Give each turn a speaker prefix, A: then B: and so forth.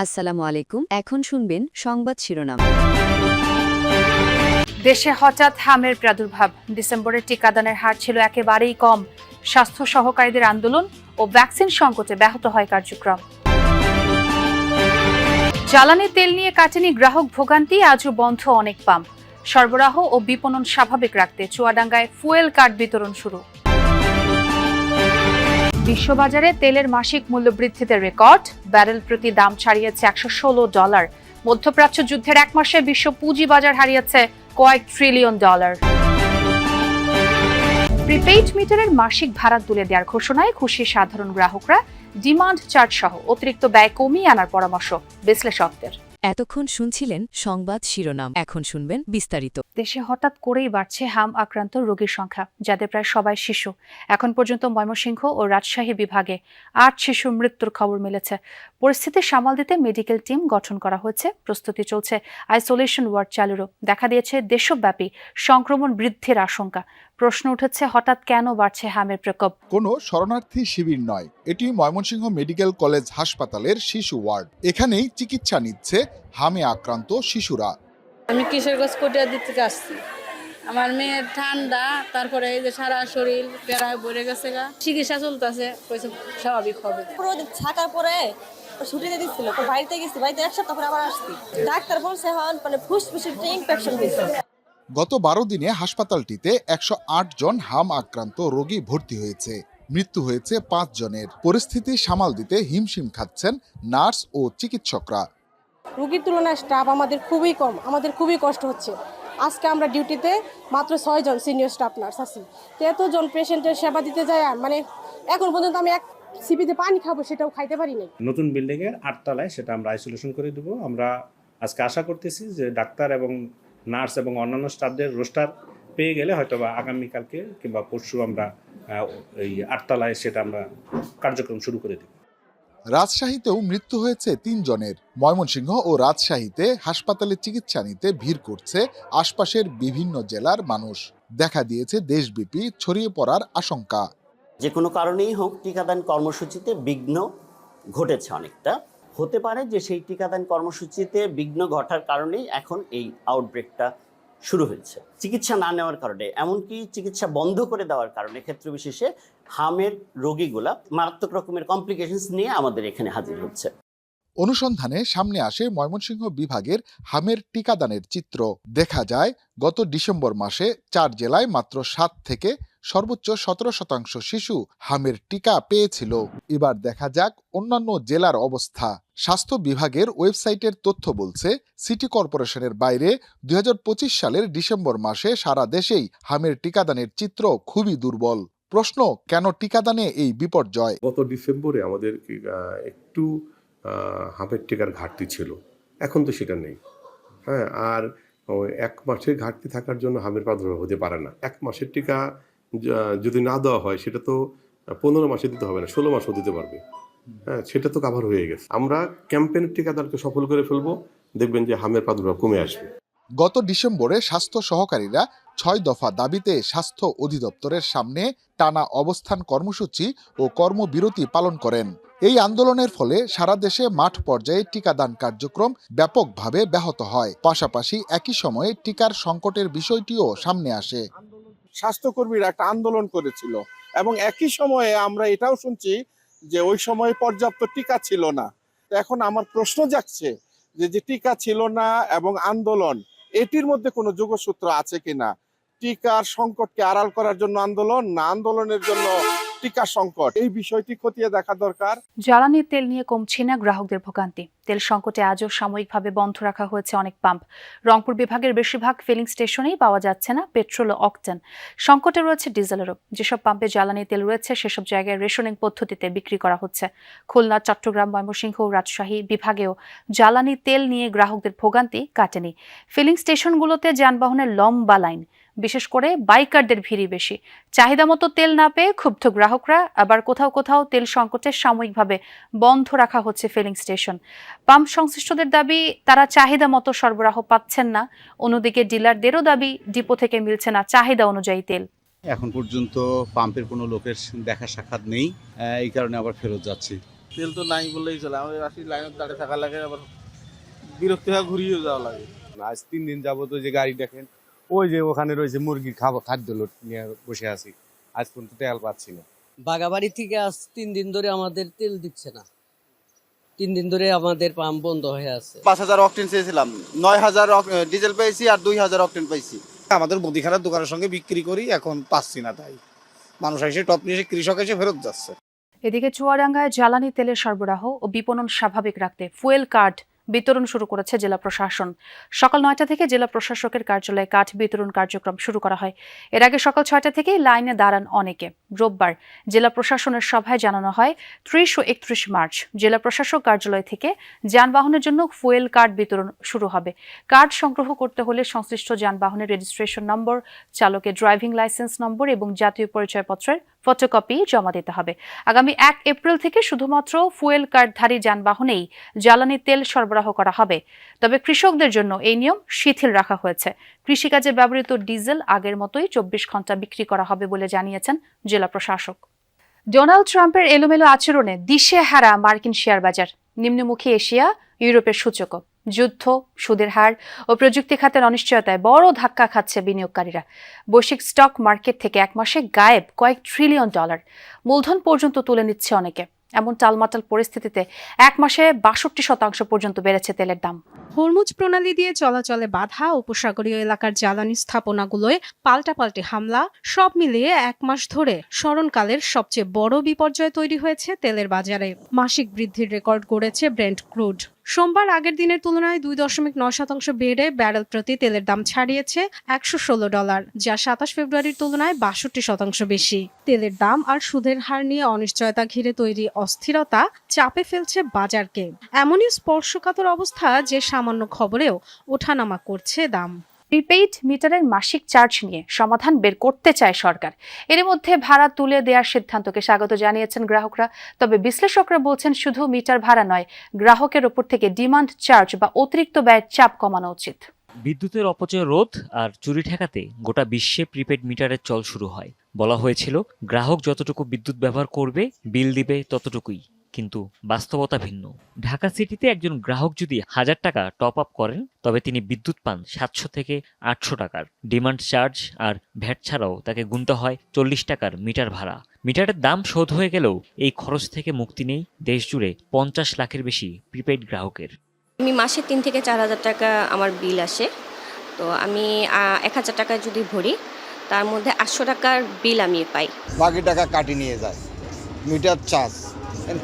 A: আসসালামু আলাইকুম। এখন শুনবেন সংবাদ শিরোনাম।
B: দেশে হঠাৎ হামের প্রাদুর্ভাব। ডিসেম্বরে টিকাদানের হার ছিল একেবারেই কম। স্বাস্থ্য সহকারীদের আন্দোলন ও ভ্যাকসিন সংকটে ব্যাহত হয় কার্যক্রম। জ্বালানি তেল নিয়ে কাটেনি গ্রাহক ভোগান্তি, আজও বন্ধ অনেক পাম্প। সরবরাহ ও বিপণন স্বাভাবিক রাখতে চুয়াডাঙ্গায় ফুয়েল কার্ড বিতরণ শুরু। বিশ্ববাজারে তেলের মাসিক মূল্য বৃদ্ধিতে রেকর্ড। ব্যারেল প্রতি দাম ছাড়িয়েছে $116। মধ্যপ্রাচ্য যুদ্ধের এক মাসে বিশ্ব পুঁজিবাজার হারিয়েছে কয়েক ট্রিলিয়ন ডলার। প্রিপেইড মিটারের মাসিক ভাড়া তুলে দেওয়ার ঘোষণায় খুশি সাধারণ গ্রাহকরা। ডিমান্ড চার্জ সহ অতিরিক্ত ব্যয় কমিয়ে আনার পরামর্শ বিশ্লেষকদের।
A: এতক্ষণ শুনছিলেন সংবাদ শিরোনাম। এখন শুনবেন বিস্তারিত।
B: দেশে হঠাৎ করেই বাড়ছে হাম আক্রান্ত রোগীর সংখ্যা, যাদের প্রায় সবাই শিশু। এখন পর্যন্ত ময়মনসিংহ ও রাজশাহী বিভাগে 8 শিশুর মৃত্যুর খবর মিলেছে। পরিস্থিতি সামাল দিতে মেডিকেল টিম গঠন করা হয়েছে, প্রস্তুতি চলছে। আইসোলেশন ওয়ার্ড চালুরও দেখা দিয়েছে দেশব্যাপী সংক্রমণ বৃদ্ধির আশঙ্কা। প্রশ্ন উঠেছে, হঠাৎ কেন বাড়ছে হামের প্রকোপ?
C: কোনো শরণার্থী শিবির নয়, এটি ময়মনসিংহ মেডিকেল কলেজ হাসপাতালের শিশু ওয়ার্ড। এখানেই চিকিৎসা নিচ্ছে হামে আক্রান্ত শিশুরা।
D: আমি কিশোরগঞ্জ কোটিয়া দিতে আসছি। আমার মেয়ের ঠান্ডা, তারপরে এই যে সারা শরীর প্যারায় ভরে গেছে গা, চিকিৎসা চলতেছে, স্বাভাবিক হবে।
E: পুরো ছাকার পরে ছুটিতে দিচ্ছিল, তো বাড়িতে গেছি, বাড়িতে এক সপ্তাহ পরে আবার আসছি। ডাক্তার বলছে হন মানে ফুসফুসের ইনফেকশন হয়েছে।
C: গত 12 দিনে হাসপাতালটিতে 108 জন হাম আক্রান্ত রোগী ভর্তি হয়েছে। মৃত্যু হয়েছে 5 জনের। পরিস্থিতি সামাল দিতে হিমশিম খাচ্ছেন নার্স ও চিকিৎসকরা।
E: রোগীর তুলনায় স্টাফ আমাদের খুবই কম, আমাদের খুবই কষ্ট হচ্ছে। আজকে আমরা ডিউটিতে মাত্র 6 জন সিনিয়র স্টাফ নার্স আছি। তো এতজন পেশেন্টের সেবা দিতে যায়, মানে এখন পর্যন্ত আমি এক সিপিতে পানি খাবো সেটাও খাইতে পারি নাই।
F: নতুন বিল্ডিং এর 8 তলায় সেটা আমরা আইসোলেশন করে দেবো। আমরা আজকে আশা করতেছি যে ডাক্তার এবং নার্স এবং অন্যান্য স্টাফদের রোস্টার পেয়ে গেলে হয়তো বা আগামীকালকে কিংবা পরশু আমরা এই 8 তলায় সেটা আমরা কার্যক্রম শুরু করে দেব।
C: রাজশাহীতেও মৃত্যু হয়েছে 3 জনের। ময়মনসিংহ ও রাজশাহীতে হাসপাতালে চিকিৎসা নিতে ভিড় করছে আশপাশের বিভিন্ন জেলার মানুষ। দেখা দিয়েছে দেশব্যাপী ছড়িয়ে পড়ার আশঙ্কা।
G: যে কোনো কারণেই হোক টিকাদান কর্মসূচিতে বিঘ্ন ঘটেছে অনেকটা। হতে পারে যে সেই টিকাদান কর্মসূচিতে বিঘ্ন ঘটার কারণেই এখন এই আউটব্রেকটা শুরু হয়েছে। চিকিৎসা না নেওয়ার কারণে, এমনকি চিকিৎসা বন্ধ করে দেওয়ার কারণে ক্ষেত্র বিশেষে হামের রোগীগুলা মারাত্মক রকমের কমপ্লিকেশনস নিয়ে আমাদের এখানে হাজির হচ্ছে।
C: অনুসন্ধানে সামনে আসে ময়মনসিংহ বিভাগের হামের টিকাদানের চিত্র। দেখা যায় গত ডিসেম্বর মাসে 4 জেলায় মাত্র 7 থেকে সর্বোচ্চ 17% শিশু হামের টিকা পেয়েছিল। এবার দেখা যাক অন্যান্য জেলার অবস্থা। স্বাস্থ্য বিভাগের ওয়েবসাইটের তথ্য বলছে, সিটি কর্পোরেশনের বাইরে 2025 সালের ডিসেম্বর মাসে সারা দেশেই হামের টিকাদানের চিত্র খুবই দুর্বল। প্রশ্ন, কেন টিকাদানে এই বিপর্যয়?
H: গত ডিসেম্বরে আমাদের একটু হামের টিকার ঘাটতি ছিল, এখন তো সেটা নেই। হ্যাঁ, আর 1 মাসের ঘাটতি থাকার জন্য হামের প্রাদুর্ভাব হতে পারে না। 1 মাসের টিকা যদি না দেওয়া হয় সেটা তো 15 মাসে দিতে হবে না, 16 মাসও দিতে পারবে। হ্যাঁ, সেটা তো কভার হয়ে গেছে। আমরা ক্যাম্পেইনের টিকাদানকে সফল করে ফেলবো, দেখবেন যে হামের প্রাদুর্ভাব কমে আসবে।
C: গত ডিসেম্বরে স্বাস্থ্য সহকারীরা 6 দফা দাবিতে স্বাস্থ্য অধিদপ্তরের সামনে টানা অবস্থান কর্মসূচি ও কর্মবিরতি পালন করেন। এই আন্দোলনের ফলে সারা দেশে মাঠ পর্যায়ে টিকাদান কার্যক্রম ব্যাপকভাবে ব্যাহত হয়। পাশাপাশি একই সময়ে টিকার সংকটের বিষয়টিও সামনে আসে।
I: স্বাস্থ্যকর্মীরা একটা আন্দোলন করেছিল এবং একই সময়ে আমরা এটাও শুনছি যে ওই সময় পর্যাপ্ত টিকা ছিল না। এখন আমার প্রশ্ন জাগছে যে টিকা ছিল না এবং আন্দোলন, এটির মধ্যে কোনো যোগসূত্র আছে কিনা? টিকার সংকটকে আড়াল করার জন্য আন্দোলন, না আন্দোলনের জন্য টিকা সংকট, এই বিষয়টি খতিয়ে দেখা দরকার।
B: জ্বালানি তেল নিয়ে কমছে না গ্রাহকদের ভোগান্তি। তেল সংকটে আজও সাময়িকভাবে বন্ধ রাখা হয়েছে অনেক পাম্প। রংপুর বিভাগের বেশিরভাগ ফিলিং স্টেশনেই পাওয়া যাচ্ছে না পেট্রোল ও অকটেন। সংকটে রয়েছে ডিজেলেরও। যেসব পাম্পে জ্বালানি তেল রয়েছে সেসব জায়গায় রেশনিং পদ্ধতিতে বিক্রি করা হচ্ছে। খুলনা, চট্টগ্রাম, ময়মনসিংহ ও রাজশাহী বিভাগেও জ্বালানি তেল নিয়ে গ্রাহকদের ভোগান্তি কাটেনি। ফিলিং স্টেশনগুলোতে যানবাহনের লম্বা লাইন, বিশেষ করে বাইকারদের ভিড়ই বেশি। চাহিদা মতো তেল না পেয়ে ক্ষুব্ধ গ্রাহকরা। আবার কোথাও কোথাও তেল সংকটে সাময়িকভাবে বন্ধ রাখা হচ্ছে ফিলিং স্টেশন। পাম্প সংশ্লিষ্টদের দাবি, তারা চাহিদা মতো সরবরাহ পাচ্ছেন না। অন্যদিকে ডিলারদেরও দাবি, ডিপো থেকে মিলছে না চাহিদা অনুযায়ী তেল।
J: এখন পর্যন্ত পাম্পের কোনো লোকের দেখা সাক্ষাৎ নেই, এই কারণে আবার ফেরত যাচ্ছি। তেল তো নাই বললেই চলে, আমাদের আসি লাইনে দাঁড়িয়ে থাকা লাগে, আবার বিরক্তি হয়ে ঘুরিয়েও যাওয়া লাগে।
K: আজ 3 দিন যাবত ওই যে গাড়ি দেখেন, ওই যে ওখানে রয়েছে মুরগির খাদ্য লোড নিয়ে বসে আছি, আজ পর্যন্ত তেল পাচ্ছি না।
L: বাগাবাড়ি থেকে আজ 3 দিন ধরে আমাদের তেল দিচ্ছে না, 3 দিন ধরে আমাদের পাম্প বন্ধ হয়ে আছে।
M: 5000 অকটেন চেয়েছিলাম, 9000 ডিজেল পেয়েছি আর 2000 অকটেন পেয়েছি।
J: আমাদের মুদিখানার দোকানের সঙ্গে বিক্রি করি, এখন পাচ্ছি না, তাই মানুষ এসে টপ নিয়ে এসে, কৃষক এসে ফেরত যাচ্ছে।
B: এদিকে চুয়াডাঙ্গায় জ্বালানি তেলের সরবরাহ ও বিপণন স্বাভাবিক রাখতে ফুয়েল কার্ড বিতরণ শুরু করেছে জেলা প্রশাসন। সকাল 9টা থেকে জেলা প্রশাসকের কার্যালয়ে কার্ড বিতরণ কার্যক্রম শুরু করা হয়। এর আগে সকাল 6টা থেকেই লাইনে দাঁড়ান অনেকে। রোববার জেলা প্রশাসনের সভায় জানানো হয় 30 ও 31 মার্চ জেলা প্রশাসক কার্যালয় থেকে যানবাহনের জন্য ফুয়েল কার্ড বিতরণ শুরু হবে। কার্ড সংগ্রহ করতে হলে সংশ্লিষ্ট যানবাহনের রেজিস্ট্রেশন নম্বর, চালকের ড্রাইভিং লাইসেন্স নম্বর এবং জাতীয় পরিচয়পত্রের ফটোকপি জমা দিতে হবে। আগামী 1 এপ্রিল থেকে শুধুমাত্র ফুয়েল কার্ডধারী যানবাহনেই জ্বালানি তেল সরবরাহ করা হবে। তবে কৃষকদের জন্য এই নিয়ম শিথিল রাখা হয়েছে। কৃষিকাজে ব্যবহৃত ডিজেল আগের মতোই 24 ঘন্টা বিক্রি করা হবে বলে জানিয়েছেন জেলা প্রশাসক। ডোনাল্ড ট্রাম্পের এলোমেলো আচরণে দিশেহারা মার্কিন শেয়ার বাজার, নিম্নমুখী এশিয়া, ইউরোপের সূচকও। যুদ্ধ, সুদের হার ও প্রযুক্তি খাতের অনিশ্চয়তায় বড় ধাক্কা খাচ্ছে বিনিয়োগকারীরা। বৈশ্বিক স্টক মার্কেট থেকে এক মাসে গায়েব কয়েক ট্রিলিয়ন ডলার, মূলধন পর্যন্ত তুলে নিচ্ছে অনেকে। এমন টালমাটাল পরিস্থিতিতে এক মাসে 62% পর্যন্ত বেড়েছে তেলের দাম।
N: হরমুজ প্রণালী দিয়ে চলাচলে বাধা, উপসাগরীয় এলাকার জ্বালানি স্থাপনাগুলোয় পাল্টাপাল্টি হামলা, সব মিলিয়ে এক মাস ধরে স্মরণকালের সবচেয়ে বড় বিপর্যয় তৈরি হয়েছে তেলের বাজারে। মাসিক বৃদ্ধির রেকর্ড গড়েছে ব্রেন্ট ক্রুড। সোমবার আগের দিনের তুলনায় 2.9% বেড়ে ব্যারেল প্রতি তেলের দাম ছাড়িয়েছে $116, যা 27 ফেব্রুয়ারির তুলনায় 62% বেশি। তেলের দাম আর সুদের হার নিয়ে অনিশ্চয়তা ঘিরে তৈরি অস্থিরতা চাপে ফেলছে বাজারকে। এমনই স্পর্শকাতর অবস্থা যে সামান্য খবরেও ওঠানামা করছে দাম।
B: প্রিপেইড মিটারের মাসিক চার্জ নিয়ে সমাধান বের করতে চায় সরকার। এর মধ্যে ভাড়া তুলে দেওয়ার সিদ্ধান্তকে স্বাগত জানিয়েছেন গ্রাহকরা। তবে বিশ্লেষকরা বলছেন শুধু মিটার ভাড়া নয়, গ্রাহকের ওপর থেকে ডিমান্ড চার্জ বা অতিরিক্ত ব্যয়ের চাপ কমানো উচিত।
O: বিদ্যুতের অপচয় রোধ আর চুরি ঠেকাতে গোটা বিশ্বে প্রিপেড মিটারের চল শুরু হয়। বলা হয়েছিল গ্রাহক যতটুকু বিদ্যুৎ ব্যবহার করবে বিল দিবে ততটুকুই, কিন্তু বাস্তবতা ভিন্ন। ঢাকা সিটিতে একজন গ্রাহক যদি 1000 টাকা টপ আপ করেন তবে তিনি বিদ্যুৎ পান 700 থেকে 800 টাকার। ডিমান্ড চার্জ আর ভ্যাট ছাড়াও তাকে গুনতে হয় 40 টাকার মিটার ভাড়া। মিটারের দাম শোধ হয়ে গেলেও এই খরচ থেকে মুক্তি নেই দেশজুড়ে 50 লাখের বেশি প্রিপেড গ্রাহকের।
P: আমি মাসে 3 থেকে 4000 টাকা আমার বিল আসে, তো আমি 1000 টাকা যদি ভরি তার মধ্যে 800 টাকার বিল আমি পাই।
K: বাকি টাকা কাটি নিয়ে যায় মিটার চার্জ। কেন